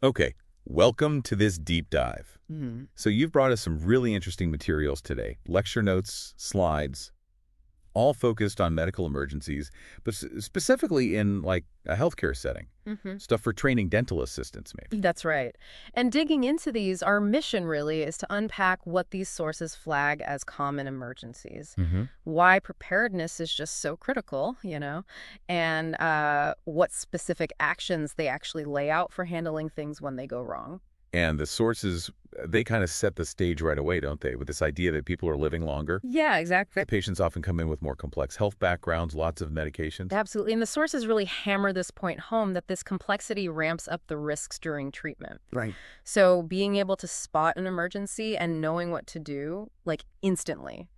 Okay, welcome to this deep dive. Hmm. So you've brought us some really interesting materials today. Lecture notes, slides, all focused on medical emergencies, but specifically in like a healthcare setting. Hmm. Stuff for training dental assistants, maybe. That's right. And digging into these, our mission really is to unpack what these sources flag as common emergencies, Mm-hmm. why preparedness is just so critical, and what specific actions they actually lay out for handling things when they go wrong. And the sources, they kind of set the stage right away, don't they? With this idea that people are living longer. Yeah, exactly. Patients often come in with more complex health backgrounds, lots of medications. Absolutely. And the sources really hammer this point home that this complexity ramps up the risks during treatment. Right. So being able to spot an emergency and knowing what to do, like instantly.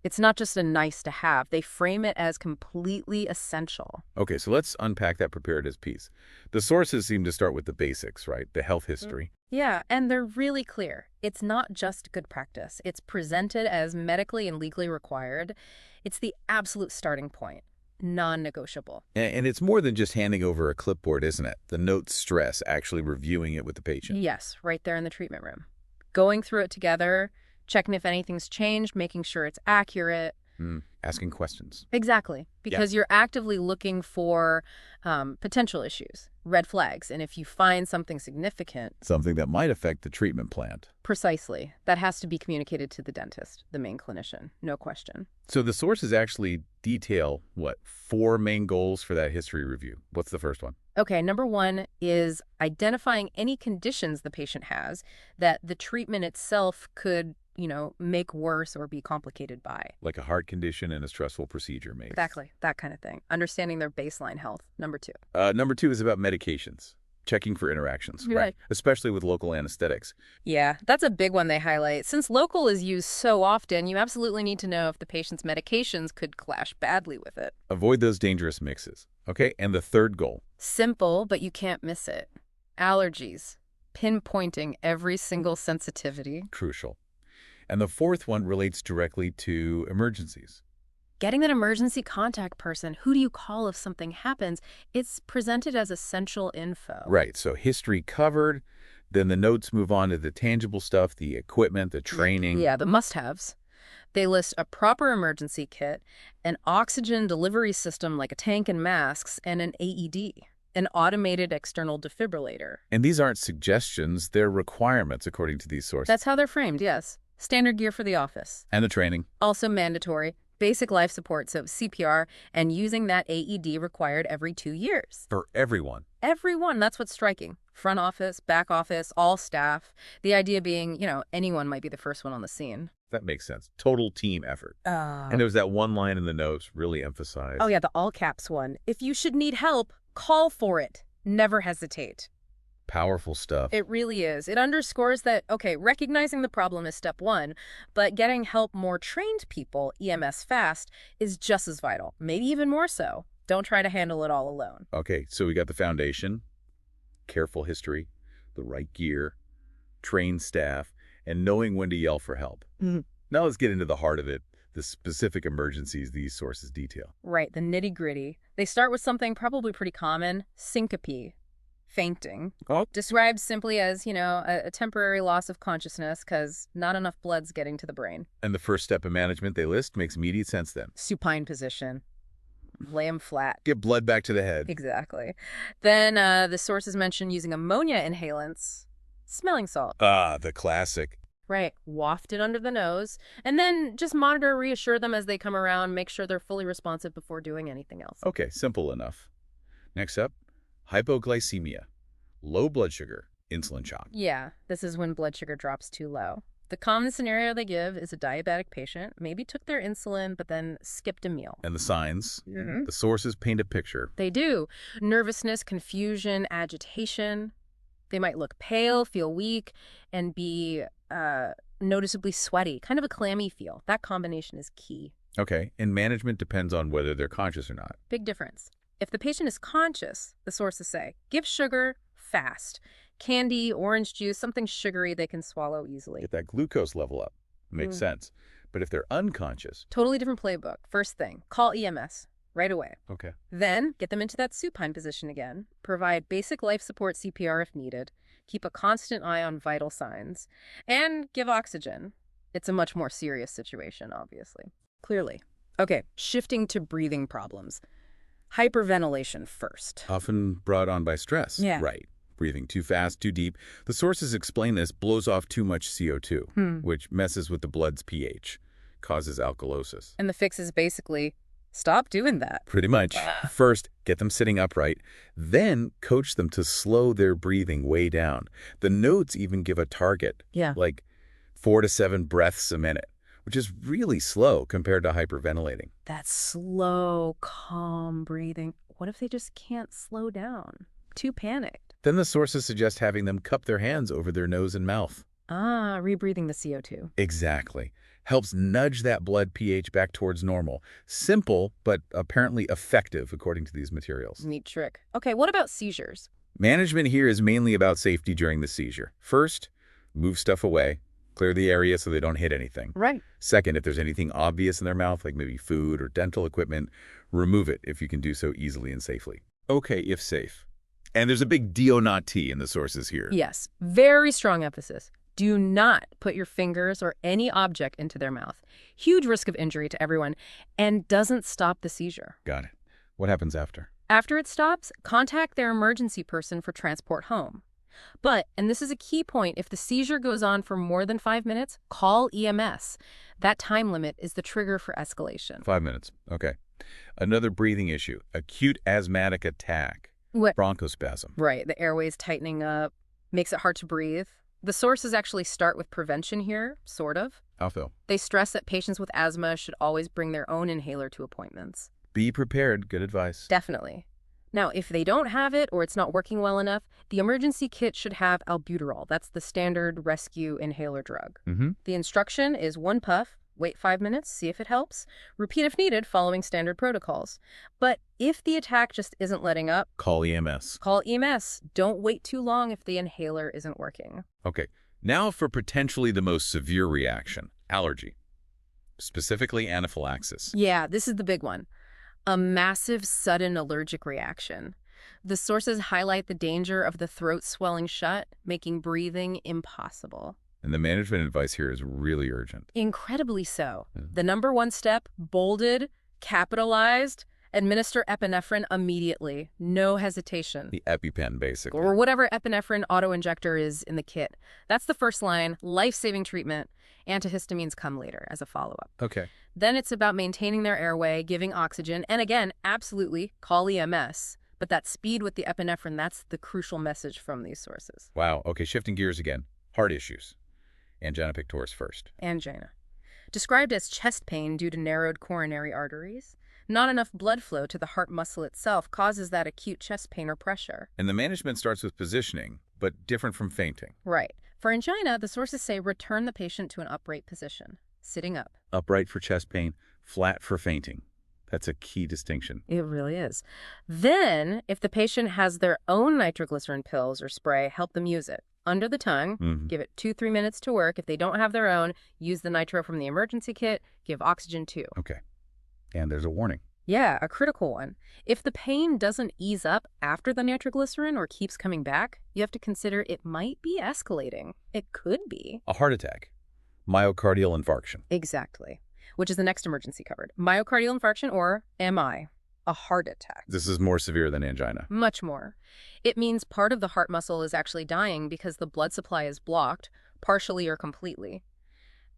It's not just a nice to have. They frame it as completely essential. Okay, so let's unpack that preparedness piece. The sources seem to start with the basics, right? The health history. Yeah, and they're really clear. It's not just good practice. It's presented as medically and legally required. It's the absolute starting point, non-negotiable. And it's more than just handing over a clipboard, isn't it? The notes stress actually reviewing it with the patient. Yes, right there in the treatment room. Going through it together, checking if anything's changed, making sure it's accurate. Asking questions. Exactly, because you're actively looking for potential issues, red flags, and if you find something significant. Something that might affect the treatment plan. Precisely. That has to be communicated to the dentist, the main clinician, no question. So the sources actually detail, what, 4 main goals for that history review. What's the first one? Okay, number one is identifying any conditions the patient has that the treatment itself could, make worse or be complicated by. Like a heart condition and a stressful procedure, maybe. Exactly, that kind of thing. Understanding their baseline health, number two. Number 2 is about medications. Checking for interactions, right? Especially with local anesthetics. Yeah, that's a big one they highlight. Since local is used so often, you absolutely need to know if the patient's medications could clash badly with it. Avoid those dangerous mixes. Okay, and the third goal. Simple, but you can't miss it. Allergies. Pinpointing every single sensitivity. Crucial. And the fourth one relates directly to emergencies. Getting that emergency contact person, who do you call if something happens, it's presented as essential info. Right, so history covered, then the notes move on to the tangible stuff, the equipment, the training. Yeah, the must-haves. They list a proper emergency kit, an oxygen delivery system like a tank and masks, and an AED, an automated external defibrillator. And these aren't suggestions, they're requirements according to these sources. That's how they're framed, yes. Standard gear for the office. And the training. Also mandatory. Basic life support, so CPR, and using that AED required every 2 years. For everyone. Everyone, that's what's striking. Front office, back office, all staff. The idea being, anyone might be the first one on the scene. That makes sense. Total team effort. And there was that one line in the notes really emphasized. Oh yeah, the all caps one. If you should need help, call for it. Never hesitate. Powerful stuff. It really is. It underscores that, okay, recognizing the problem is step one, but getting help more trained people, EMS fast, is just as vital. Maybe even more so. Don't try to handle it all alone. Okay, so we got the foundation, careful history, the right gear, trained staff, and knowing when to yell for help. Now let's get into the heart of it, the specific emergencies these sources detail. Right, the nitty-gritty. They start with something probably pretty common, syncope. Fainting. Described simply as, a temporary loss of consciousness because not enough blood's getting to the brain. And the first step in management they list makes immediate sense then. Supine position. Lay him flat. Get blood back to the head. Exactly. Then the sources mention using ammonia inhalants, smelling salt. The classic. Right. Waft it under the nose. And then just monitor, reassure them as they come around, make sure they're fully responsive before doing anything else. Okay, simple enough. Next up, hypoglycemia, low blood sugar, insulin shock. Yeah, this is when blood sugar drops too low. The common scenario they give is a diabetic patient maybe took their insulin but then skipped a meal. And the signs, the sources paint a picture. They do. Nervousness, confusion, agitation. They might look pale, feel weak, and be noticeably sweaty, kind of a clammy feel. That combination is key. Okay, and management depends on whether they're conscious or not. Big difference. If the patient is conscious, the sources say, give sugar fast. Candy, orange juice, something sugary they can swallow easily. Get that glucose level up. Makes sense. But if they're unconscious... Totally different playbook. First thing, call EMS right away. Okay. Then get them into that supine position again. Provide basic life support CPR if needed. keep a constant eye on vital signs, and give oxygen. It's a much more serious situation, obviously. Clearly. Okay, shifting to breathing problems. Hyperventilation first. Often brought on by stress. Yeah. Right. Breathing too fast, too deep. The sources explain this blows off too much CO2, which messes with the blood's pH, causes alkalosis. And the fix is basically stop doing that. Pretty much. First, get them sitting upright. Then coach them to slow their breathing way down. The notes even give a target, like 4 to 7 breaths a minute, which is really slow compared to hyperventilating. That's slow, calm breathing. What if they just can't slow down? Too panicked. Then the sources suggest having them cup their hands over their nose and mouth. Rebreathing the CO2. Exactly. Helps nudge that blood pH back towards normal. Simple, but apparently effective, according to these materials. Neat trick. Okay, what about seizures? Management here is mainly about safety during the seizure. First, move stuff away. Clear the area so they don't hit anything. Right. Second, if there's anything obvious in their mouth, like maybe food or dental equipment, remove it if you can do so easily and safely. Okay, if safe. And there's a big D-O not T in the sources here. Yes, very strong emphasis. Do not put your fingers or any object into their mouth. Huge risk of injury to everyone, and doesn't stop the seizure. Got it. What happens after? After it stops, contact their emergency person for transport home. But, and this is a key point, if the seizure goes on for more than 5 minutes, call EMS. That time limit is the trigger for escalation. 5 minutes. Okay. Another breathing issue, acute asthmatic attack. What? Bronchospasm. Right, the airways tightening up, makes it hard to breathe. The sources actually start with prevention here, sort of. How so? They stress that patients with asthma should always bring their own inhaler to appointments. Be prepared. Good advice. Definitely. Now, if they don't have it or it's not working well enough, the emergency kit should have albuterol. That's the standard rescue inhaler drug. The instruction is 1 puff, wait 5 minutes, see if it helps. Repeat if needed, following standard protocols. But if the attack just isn't letting up, call EMS. Call EMS. Don't wait too long if the inhaler isn't working. Okay. Now for potentially the most severe reaction, allergy. Specifically anaphylaxis. Yeah, this is the big one. A massive sudden allergic reaction. The sources highlight the danger of the throat swelling shut, making breathing impossible. And the management advice here is really urgent. Incredibly so. The number 1 step, bolded, capitalized, administer epinephrine immediately. No hesitation. The EpiPen, basically. Or whatever epinephrine auto-injector is in the kit. That's the first line, life-saving treatment. Antihistamines come later as a follow-up. Okay. Then it's about maintaining their airway, giving oxygen, and again, absolutely, call EMS. But that speed with the epinephrine, that's the crucial message from these sources. Wow. Okay, shifting gears again. Heart issues. Angina pectoris first. Angina. Described as chest pain due to narrowed coronary arteries. Not enough blood flow to the heart muscle itself causes that acute chest pain or pressure. And the management starts with positioning, but different from fainting. Right. For angina, the sources say return the patient to an upright position, sitting up. Upright for chest pain, flat for fainting. That's a key distinction. It really is. Then, if the patient has their own nitroglycerin pills or spray, help them use it. Under the tongue, give it 2-3 minutes to work. If they don't have their own, use the nitro from the emergency kit, give oxygen too. Okay. And there's a warning. Yeah, a critical one. If the pain doesn't ease up after the nitroglycerin or keeps coming back, you have to consider it might be escalating. It could be. A heart attack. Myocardial infarction. Exactly. Which is the next emergency covered. Myocardial infarction, or MI. A heart attack. This is more severe than angina. Much more. It means part of the heart muscle is actually dying because the blood supply is blocked, partially or completely.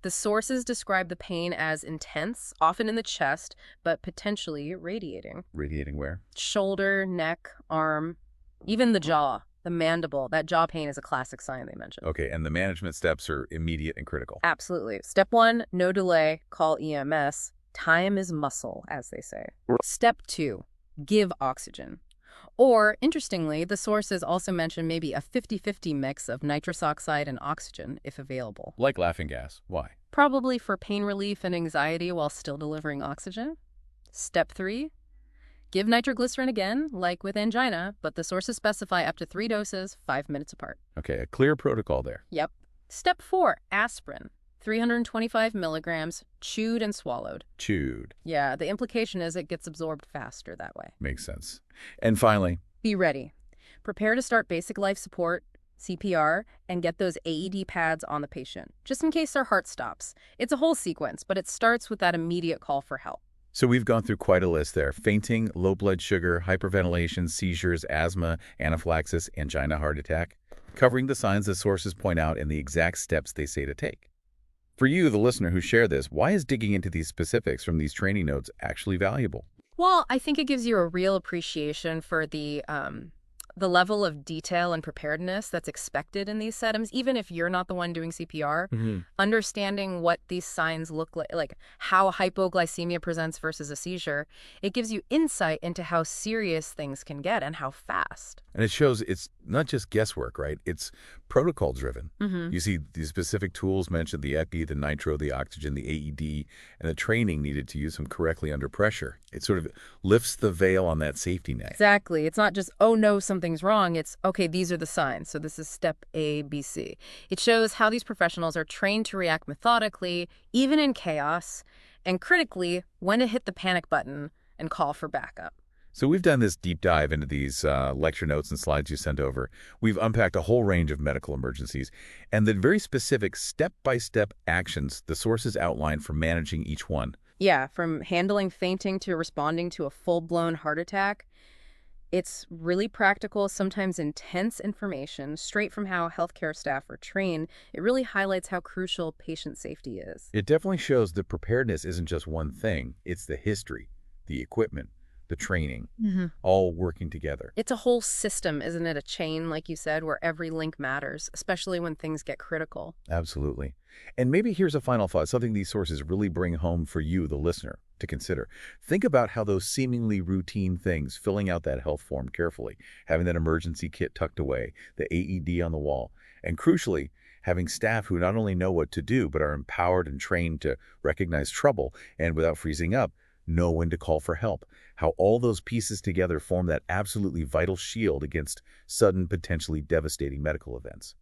The sources describe the pain as intense, often in the chest, but potentially radiating. Radiating where? Shoulder, neck, arm, even the jaw, the mandible. That jaw pain is a classic sign they mentioned. Okay, and the management steps are immediate and critical. Absolutely. Step 1, no delay, call EMS. Time is muscle, as they say. Step 2, give oxygen. Or, interestingly, the sources also mention maybe a 50-50 mix of nitrous oxide and oxygen, if available. Like laughing gas. Why? Probably for pain relief and anxiety while still delivering oxygen. Step 3, give nitroglycerin again, like with angina, but the sources specify up to 3 doses, 5 minutes apart. Okay, a clear protocol there. Yep. Step 4, aspirin. 325 milligrams, chewed and swallowed. Chewed. Yeah, the implication is it gets absorbed faster that way. Makes sense. And finally, be ready. Prepare to start basic life support, CPR, and get those AED pads on the patient, just in case their heart stops. It's a whole sequence, but it starts with that immediate call for help. So we've gone through quite a list there. Fainting, low blood sugar, hyperventilation, seizures, asthma, anaphylaxis, angina, heart attack. Covering the signs the sources point out and the exact steps they say to take. For you, the listener who shared this, why is digging into these specifics from these training notes actually valuable? Well, I think it gives you a real appreciation for the level of detail and preparedness that's expected in these settings, even if you're not the one doing CPR. Understanding what these signs look like how hypoglycemia presents versus a seizure, it gives you insight into how serious things can get and how fast. And it shows it's not just guesswork, right? It's protocol-driven. You see these specific tools mentioned, the epi, the nitro, the oxygen, the AED, and the training needed to use them correctly under pressure. It sort of lifts the veil on that safety net. Exactly. It's not just, oh no, something's wrong. It's, okay, these are the signs. So this is step A, B, C. It shows how these professionals are trained to react methodically, even in chaos, and critically, when to hit the panic button and call for backup. So we've done this deep dive into these lecture notes and slides you sent over. We've unpacked a whole range of medical emergencies and the very specific step-by-step actions the sources outline for managing each one. Yeah, from handling fainting to responding to a full-blown heart attack. It's really practical, sometimes intense information, straight from how healthcare staff are trained. It really highlights how crucial patient safety is. It definitely shows that preparedness isn't just one thing. It's the history, the equipment, the training, all working together. It's a whole system, isn't it? A chain, like you said, where every link matters, especially when things get critical. Absolutely. And maybe here's a final thought, something these sources really bring home for you, the listener, to consider. Think about how those seemingly routine things, filling out that health form carefully, having that emergency kit tucked away, the AED on the wall, and crucially, having staff who not only know what to do, but are empowered and trained to recognize trouble and, without freezing up, know when to call for help. How all those pieces together form that absolutely vital shield against sudden, potentially devastating medical events.